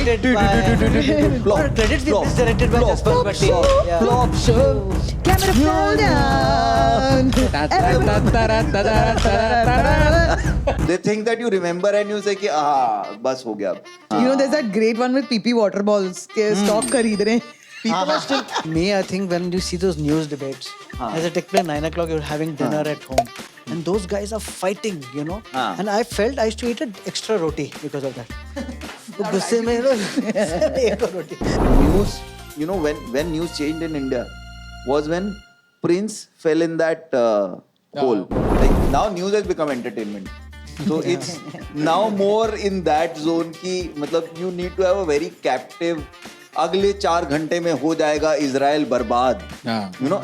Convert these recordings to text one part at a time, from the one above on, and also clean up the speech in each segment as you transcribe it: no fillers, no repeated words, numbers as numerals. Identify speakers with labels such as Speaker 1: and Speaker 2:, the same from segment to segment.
Speaker 1: directed by credits
Speaker 2: Flop.
Speaker 1: is directed by Jasper Bhatti. Yeah.
Speaker 2: Flop show.
Speaker 3: Camera fall down.
Speaker 2: They think that you remember and you say कि बस हो गया अब.
Speaker 3: You know, there's that great one with PP water balls. के stock खरीद रहे हैं.
Speaker 1: People are still. Me, I think when you see those news debates, as it take place 9 o'clock, you're having dinner at home, and those guys are fighting, you know. And I felt I used to eat an extra roti because of that. तो गुस्से में एक और रोटी.
Speaker 2: News, you know, when news changed in India was when Prince fell in that hole. Like now news has become entertainment. So it's now more in that zone कि मतलब you need to have a very captive. अगले 4 घंटे में हो जाएगा Israel बर्बाद. You know,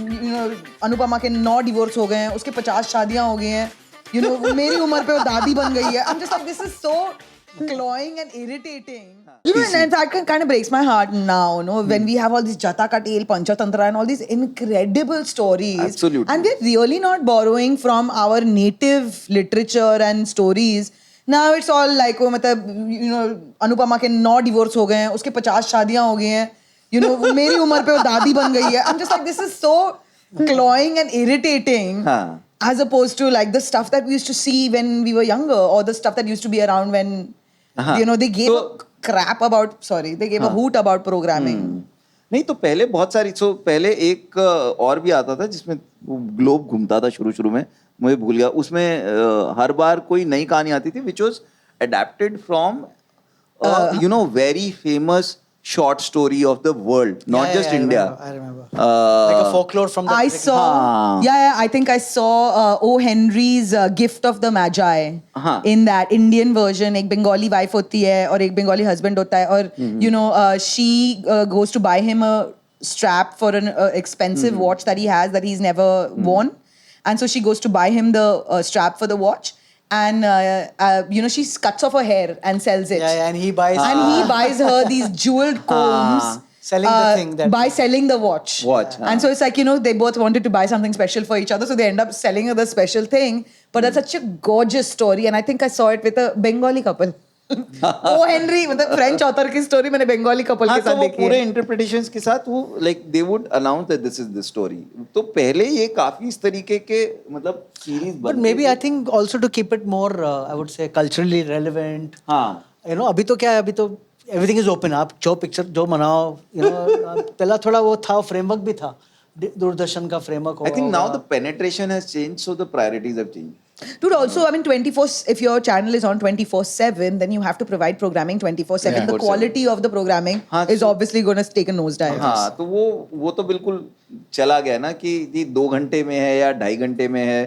Speaker 3: Anupama के 9 divorce हो गए हैं, उसके 50 शादियां हो गई हैं. You know, मेरी उम्र पे वो दादी बन गई है. I'm just like, this is so cloying and irritating. You know, and that kind of breaks my heart now, you know, when we have all these Jata Katel, Panchatantra and all these incredible stories.
Speaker 2: Absolutely.
Speaker 3: And we're really not borrowing from our native literature and stories. Now it's all like, oh, मतलब, you know, Anupama के 9 divorce हो गए हैं, उसके 50 शादियां हो गई हैं. You know, मेरी उम्र पे वो दादी बन गई है. I'm just like, this is so cloying and irritating. As opposed to like the stuff that we used to see when we were younger, or the stuff that used to be around when, you know, they gave a crap about, they gave a hoot about programming.
Speaker 2: नहीं तो पहले बहुत सारी पहले एक और भी आता था जिसमें ग्लोब घूमता था शुरू में, मुझे भूल गया, उसमें हर बार कोई नई कहानी आती थी which was adapted from you know very famous short story of the world, not just India.
Speaker 1: I remember. Like a folklore from the.
Speaker 3: I saw, I think I saw O. Henry's Gift of the Magi in that Indian version. एक Bengali wife होती है और एक Bengali husband होता है और you know she goes to buy him a strap for an expensive watch that he has that he's never worn, and so she goes to buy him the strap for the watch. And you know, she cuts off her hair and sells it.
Speaker 1: Yeah, and he buys.
Speaker 3: And he buys her these jeweled combs.
Speaker 1: Selling the thing that.
Speaker 3: By selling the watch. And so it's like, you know, they both wanted to buy something special for each other, so they end up selling her the special thing. But that's such a gorgeous story, and I think I saw it with a Bengali couple. O. Henry, मतलब French author की story मैंने Bengali couple के साथ देखी है.
Speaker 2: पूरे interpretations के साथ वो like they would announce that this is the story. तो पहले ये काफी इस तरीके के मतलब series बनते.
Speaker 1: But maybe I think also to keep it more, I would say, culturally relevant. You know, अभी तो क्या है, अभी तो everything is open. आप जो picture जो बनाओ, you know, पहला थोड़ा वो था, framework भी था. दूरदर्शन का framework.
Speaker 2: I think now the penetration has changed, so the priorities have changed.
Speaker 3: Dude, also, I mean, 24, if your channel is on 24/7, then you have to provide programming 24/7.
Speaker 2: Yeah.
Speaker 3: The quality of the programming is obviously going to take a nosedive.
Speaker 2: हाँ, तो वो तो बिल्कुल चला गया ना कि ये 2 घंटे में है या 2.5 घंटे में है,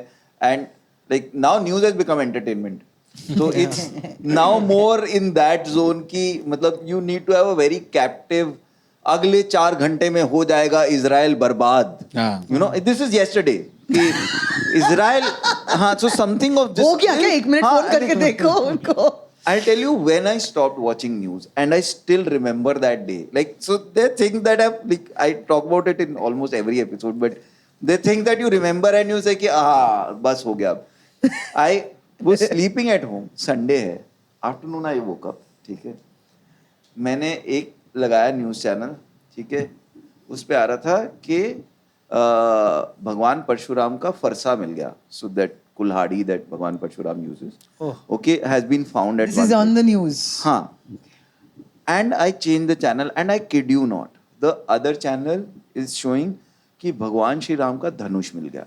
Speaker 2: and like now news has become entertainment. So it's now more in that zone कि मतलब you need to have a very captive. अगले 4 घंटे में हो जाएगा इजराइल बर्बाद. You know, this is yesterday. कि Israel so something of this.
Speaker 3: हो गया क्या? 1 मिनट फोन करके देखो उनको.
Speaker 2: I'll tell you when I stopped watching news, and I still remember that day. Like, so they think that I talk about it in almost every episode, but they think that you remember and you say कि बस हो गया अब. I was sleeping at home. Sunday है. Afternoon I woke up. ठीक है. मैंने एक लगाया न्यूज़ चैनल. ठीक है. उस पे आ रहा था कि भगवान परशुराम का फरसा मिल गया. So that कुल्हाड़ी that भगवान Parshuram uses, okay, has been found at.
Speaker 3: This is on the news.
Speaker 2: हाँ. And I changed the channel, and I kid you not, the other channel is showing कि भगवान श्री राम का धनुष मिल गया.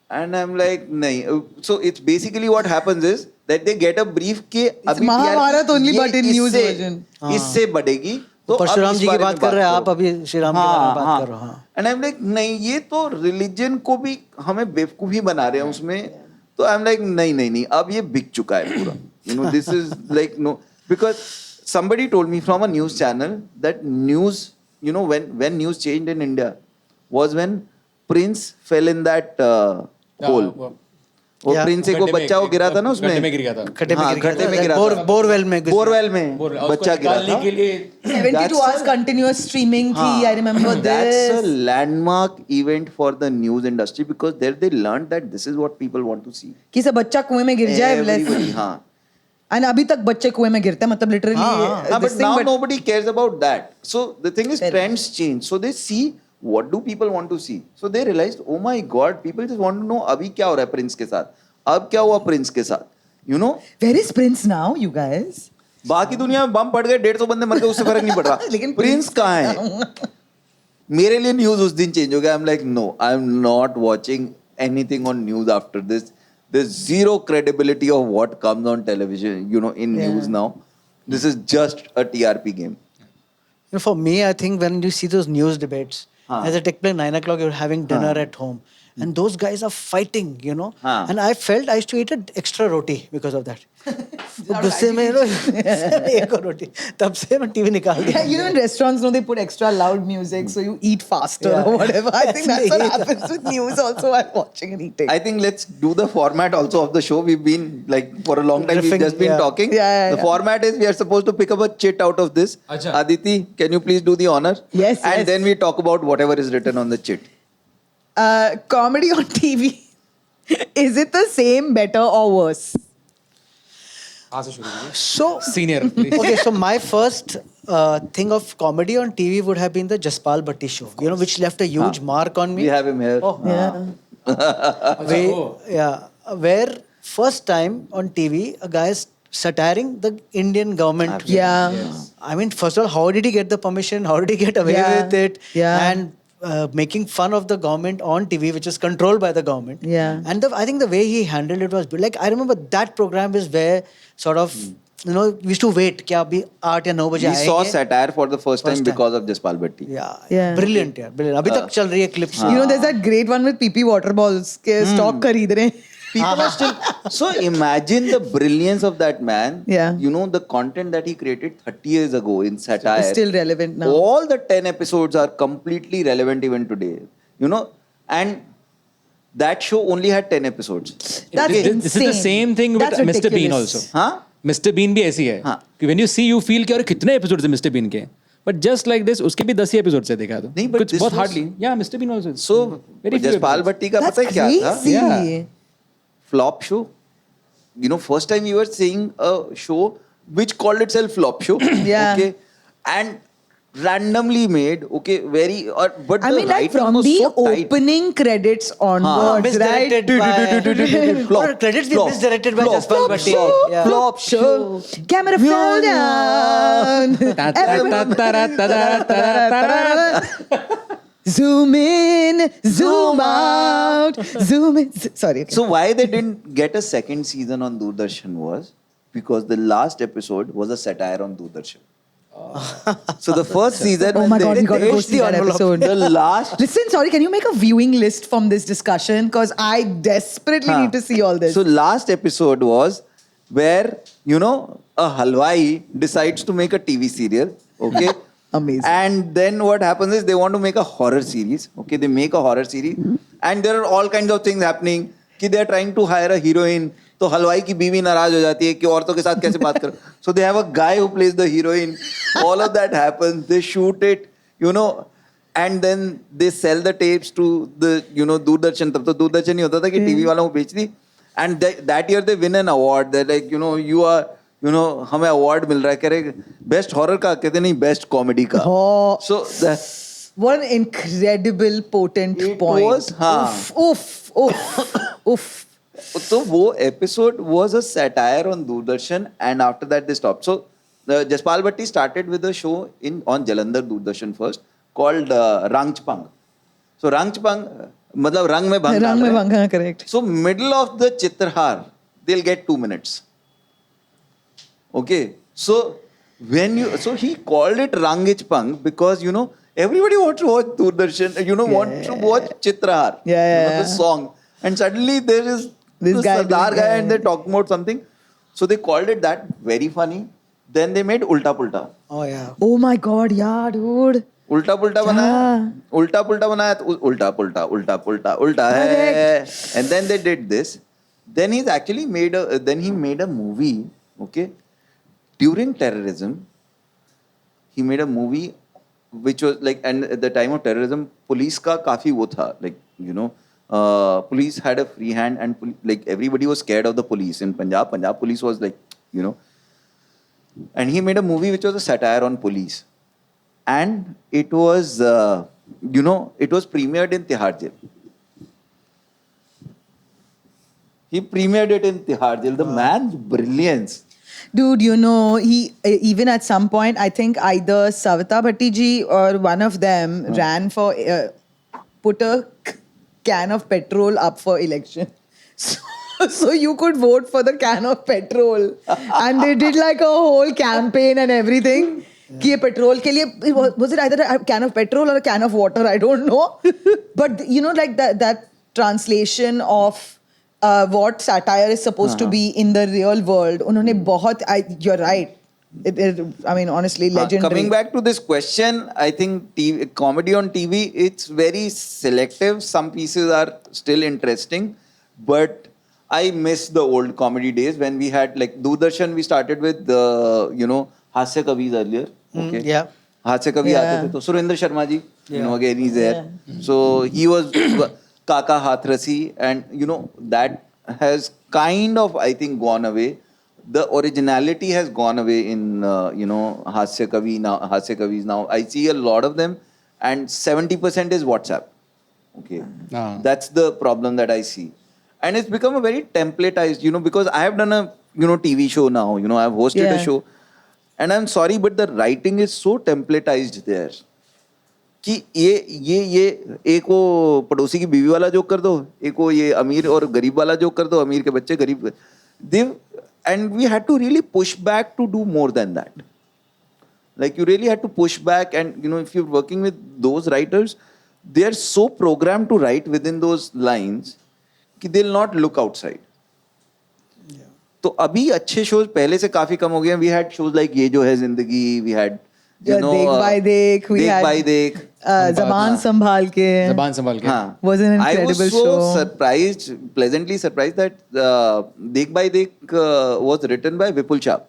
Speaker 2: And I'm like, नहीं. So it's basically what happens is that they get a brief कि
Speaker 3: अभी Mahabharat only but in news version.
Speaker 2: इससे बढ़ेगी. तो
Speaker 1: परशुराम जी की बात कर रहे हैं आप, अभी श्री राम की बात कर रहे हो.
Speaker 2: And I'm like, नहीं, ये तो religion को भी हमें बेवकूफी बना रहे हैं उसमें. तो I'm like, नहीं, अब ये बिक चुका है पूरा. You know, this is like no, because somebody told me from a news channel that news, you know, when news changed in India was when Prince fell in that hole. वो Prince को बच्चा वो गिरा था ना उसमें,
Speaker 4: खड्डे में गिर गया था,
Speaker 2: खड्डे में गिरा था,
Speaker 1: बोरवेल में
Speaker 2: बच्चा गिरा था.
Speaker 3: 72 hours continuous streaming थी, I remember this.
Speaker 2: That's a landmark event for the news industry because there they learned that this is what people want to see.
Speaker 3: कि सब बच्चा कुएं में गिर जाए.
Speaker 2: Everybody, हाँ.
Speaker 3: And अभी तक बच्चे कुएं में गिरते हैं मतलब literally
Speaker 2: हाँ,
Speaker 3: this
Speaker 2: but
Speaker 3: thing,
Speaker 2: now
Speaker 3: but
Speaker 2: nobody cares about that. So the thing is,
Speaker 3: Fair
Speaker 2: trends change. So they see what do people want to see. So they realized, oh my God, people just want to know अभी क्या हो रहा है Prince के साथ, अब क्या हुआ प्रिंस के साथ, you know.
Speaker 3: where is Prince now, you guys?
Speaker 2: बाकी दुनिया में बम पड़ गए, 150 बंदे मर गए, उससे फर्क नहीं पड़ रहा.
Speaker 3: लेकिन
Speaker 2: प्रिंस कहाँ है? मेरे लिए न्यूज उस दिन चेंज हो गया. I'm like, no, I'm not watching anything on news after this. There's zero credibility of what comes on television, you know, in
Speaker 3: Yeah.
Speaker 2: news now. This is just a TRP game.
Speaker 1: You know, for me, I think when you see those news debates, as they take place 9 o'clock, you're having dinner at home, and those guys are fighting, you know. And I felt I used to eat an extra roti because of that. गुस्से में एक और रोटी तब से मैं TV निकाल दिया.
Speaker 3: Yeah, you know in restaurants, no, they put extra loud music so you eat faster
Speaker 1: Yeah.
Speaker 3: or whatever. I think that's what
Speaker 1: Yeah.
Speaker 3: happens with news also while watching and eating.
Speaker 2: I think let's do the format also of the show. We've been like for a long time we've
Speaker 1: Riffing,
Speaker 2: just been
Speaker 1: yeah.
Speaker 2: talking.
Speaker 3: Yeah.
Speaker 2: The format is we are supposed to pick up a chit out of this.
Speaker 4: Acha.
Speaker 2: Aditi, can you please do the honor?
Speaker 3: Yes,
Speaker 2: And
Speaker 3: yes.
Speaker 2: then we talk about whatever is written on the chit.
Speaker 3: Comedy on TV. Is it the same, better, or worse?
Speaker 4: कहाँ से शुरू कीजिए?
Speaker 1: So
Speaker 4: Senior, please.
Speaker 1: okay, so my first thing of comedy on TV would have been the Jaspal Bhatti show, you know, which left a huge mark on me.
Speaker 2: We have him here.
Speaker 1: Oh.
Speaker 3: Yeah.
Speaker 1: Where first time on TV a guy is satiring the Indian government.
Speaker 3: Yeah.
Speaker 1: I mean, first of all, how did he get the permission? How did he get away
Speaker 3: Yeah.
Speaker 1: with it?
Speaker 3: Yeah.
Speaker 1: And making fun of the government on TV, which is controlled by the government.
Speaker 3: Yeah.
Speaker 1: And I think the way he handled it was like, I remember that program is where sort of, you know, we used to wait, क्या अभी 8 या 9 बजे
Speaker 2: We saw
Speaker 1: आएंगे.
Speaker 2: satire for the first time
Speaker 1: First time.
Speaker 2: because of Jaspal Bhatti.
Speaker 3: Yeah.
Speaker 1: Brilliant, yeah, brilliant. अभी तक चल रही है clips.
Speaker 3: You know, there's that great one with PP water balls के stock खरीद रहे हैं.
Speaker 2: People are still. So imagine the brilliance of that man.
Speaker 3: Yeah.
Speaker 2: You know, the content that he created 30 years ago in satire.
Speaker 3: It's still relevant now.
Speaker 2: All the 10 episodes are completely relevant even today. You know, and that show only had 10 episodes.
Speaker 3: That's
Speaker 4: This is the
Speaker 3: insane.
Speaker 4: same thing with
Speaker 3: That's
Speaker 4: Mr. Bean
Speaker 3: ridiculous.
Speaker 4: also.
Speaker 2: हाँ?
Speaker 4: Mr. Bean भी ऐसी है
Speaker 2: हाँ.
Speaker 4: कि when you see you feel कि अरे कितने episodes हैं Mr. Bean के, but just like this उसके भी 10 ही एपिसोड्स है देखा तो
Speaker 2: नहीं, but
Speaker 4: कुछ
Speaker 2: this
Speaker 4: बहुत
Speaker 2: was-
Speaker 4: hardly. Yeah, Mr. Bean also.
Speaker 2: So,
Speaker 4: Very few
Speaker 2: Jaspal
Speaker 4: episodes.
Speaker 2: Bhatti का
Speaker 3: That's
Speaker 2: पता है क्या था?
Speaker 3: crazy.
Speaker 4: Yeah.
Speaker 2: Flop show. You know, first time we were seeing a show which called itself flop show.
Speaker 3: Yeah.
Speaker 2: Okay. And randomly made, okay, very, but
Speaker 3: I
Speaker 2: the
Speaker 3: mean, like
Speaker 2: writing
Speaker 3: from
Speaker 2: was
Speaker 3: the
Speaker 2: so tight.
Speaker 3: opening credits onwards,
Speaker 1: Misdirected
Speaker 3: right?
Speaker 1: by... Or credits be misdirected by Jaspal Bhatti. Yeah.
Speaker 2: Flop show.
Speaker 3: Camera fell down.
Speaker 4: Ta- ta- ta- ta- ra- ta- ra- ta- ra- ta- ra-
Speaker 3: Zoom in, zoom out, zoom in. Sorry. Okay.
Speaker 2: So why they didn't get a second season on Doordarshan was because the last episode was a satire on Doordarshan. So the first season,
Speaker 3: Oh
Speaker 2: when
Speaker 3: my
Speaker 2: they
Speaker 3: God, we got to go
Speaker 2: pushed
Speaker 3: see
Speaker 2: the
Speaker 3: that
Speaker 2: envelope,
Speaker 3: episode.
Speaker 2: The last.
Speaker 3: Listen, sorry, can you make a viewing list from this discussion? Because I desperately need to see all this.
Speaker 2: So last episode was where, you know, a halwai decides to make a TV serial. Okay.
Speaker 3: Amazing.
Speaker 2: And then what happens is they want to make a horror series. Okay. They make a horror series. And there are all kinds of things happening. कि they are trying to hire a heroine. तो हलवाई की बीवी नाराज हो जाती है कि औरतों के साथ कैसे बात करो. So they have a guy who plays the heroine. All of that happens. They shoot it, you know, and then they sell the tapes to the, you know, Doordarshan. तब तो दूरदर्शन ही होता था कि टीवी वालों को बेच दी. And that year they win an award. They're like, you know, you are, you know, हमें award मिल रहा है. कह रहे best horror का, कहते नहीं best comedy का.
Speaker 3: Oh.
Speaker 2: So that.
Speaker 3: What an incredible, potent
Speaker 2: It
Speaker 3: point.
Speaker 2: was, हाँ.
Speaker 3: Oof, oof, oof.
Speaker 2: So वो episode was a satire on Doordarshan, and after that they stopped. So Jaspal Bhatti started with a show on Jalandhar Doordarshan first called Rang Chpang. So Rang Chpang मतलब रंग में भंग.
Speaker 3: Rang mein bhang, हाँ, correct.
Speaker 2: So middle of the Chitrahar, they'll get 2 minutes. Okay. So he called it Rangich Pang because, you know, everybody wants to watch Doordarshan, you know, want to watch Chitrahar.
Speaker 3: Yeah,
Speaker 2: You know, the song. And suddenly there is
Speaker 3: This guy
Speaker 2: Sardar
Speaker 3: doing
Speaker 2: guy
Speaker 3: that.
Speaker 2: and they're talking about something. So they called it that, very funny. Then they made Ulta Pulta.
Speaker 1: Oh, yeah.
Speaker 3: Oh my God, yeah, dude.
Speaker 2: उल्टा पुल्टा बनाया उल्टा पुल्टा बनाया तो उल्टा पुल्टा उल्टा पुल्टा उल्टा है and then they did this. Then he made a movie, okay, during terrorism. He made a movie which was like, and at the time of terrorism police का काफी वो था, like, you know, police had a free hand and like everybody was scared of the police in Punjab. Punjab police was like, you know, and he made a movie which was a satire on police, and it was it was premiered in Tihar Jail. He premiered it in Tihar Jail. The man's brilliance.
Speaker 3: Dude, you know, he even at some point, I think either Savita Bhatti ji or one of them ran for put a can of petrol up for election. So you could vote for the can of petrol, and they did like a whole campaign and everything. कि ये petrol के लिए was it either a can of petrol or a can of water? I don't know. But you know, like that translation of what satire is supposed to be in the real world. उन्होंने बहुत, you're right. I mean, honestly, legendary.
Speaker 2: Coming back to this question, I think comedy on TV, it's very selective. Some pieces are still interesting, but I miss the old comedy days when we had like Doordarshan. We started with Hasya Kavis earlier. Okay.
Speaker 1: Yeah.
Speaker 2: Hasya Kavi aate the. तो Surinder Sharma ji, again he's there. So he was Kaka Hathrasi, and that has kind of, I think, gone away. The originality has gone away in Hasya Kavis now. I see a lot of them, and 70% is WhatsApp. Okay, that's the problem that I see, and it's become a very templatized. Because I have done a TV show now. I've hosted a show, and I'm sorry, but the writing is so templatized there. कि ये एक वो पड़ोसी की बीवी वाला joke कर दो, एक वो ये अमीर और गरीब वाला जोक कर दो, अमीर के बच्चे गरीब. And we had to really push back to do more than that. Like you really had to push back, and if you're working with those writers, they are so programmed to write within those lines कि they'll not look outside. तो अभी अच्छे shows पहले से काफी कम हो गए हैं. We had shows like ये जो है जिंदगी, we had
Speaker 3: देख बाय देख, we had
Speaker 2: बाय देख,
Speaker 3: ज़बान संभाल के.
Speaker 2: हाँ.
Speaker 3: Was an incredible
Speaker 2: I was so
Speaker 3: show.
Speaker 2: surprised, pleasantly surprised that Dekh Bhai Dekh was written by Vipul Shah.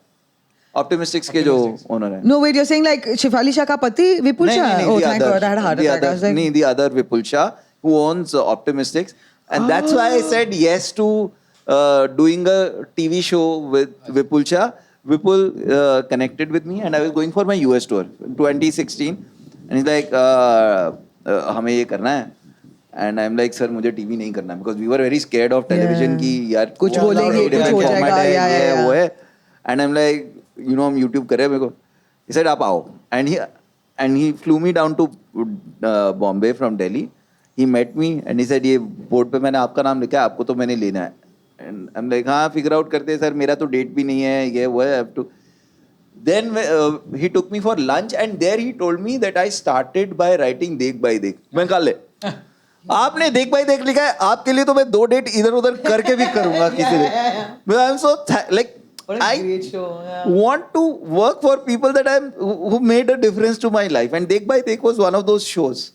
Speaker 2: Optimistics के जो owner है.
Speaker 3: No, wait, you're saying like Shefali Shah का पति Vipul Shah? Oh, thank God, I had a heart attack. I was like,
Speaker 2: the other Vipul Shah who owns Optimistics, and that's why I said yes to doing a TV show with Vipul Shah. Vipul connected with me, and I was going for my US tour in 2016, and he's like, हमें ये करना है, and I'm like, sir, मुझे TV नहीं करना, because we were very scared of television कि यार
Speaker 3: कुछ बोलेंगे, कुछ हो जाएगा,
Speaker 2: ये वो है, and I'm like, हम YouTube कर रहे हैं मेरे को. He said आप आओ, and he flew me down to Bombay from Delhi. He met me and he said, ये बोर्ड पे मैंने आपका नाम लिखा है, आपको तो मैंने लेना है. And I'm like, हाँ figure out करते हैं सर, मेरा तो डेट भी नहीं है, ये वो है, I have to. Then he took me for lunch, and there he told me that I started by writing Dekh Bhai Dekh. मैं कहा ले, आपने Dekh Bhai Dekh लिखा है, आपके लिए तो मैं 2 डेट इधर उधर करके भी करूँगा किसी दिन. I'm so like, I want to work for people that who made a difference to my life, and Dekh Bhai Dekh was one of those shows.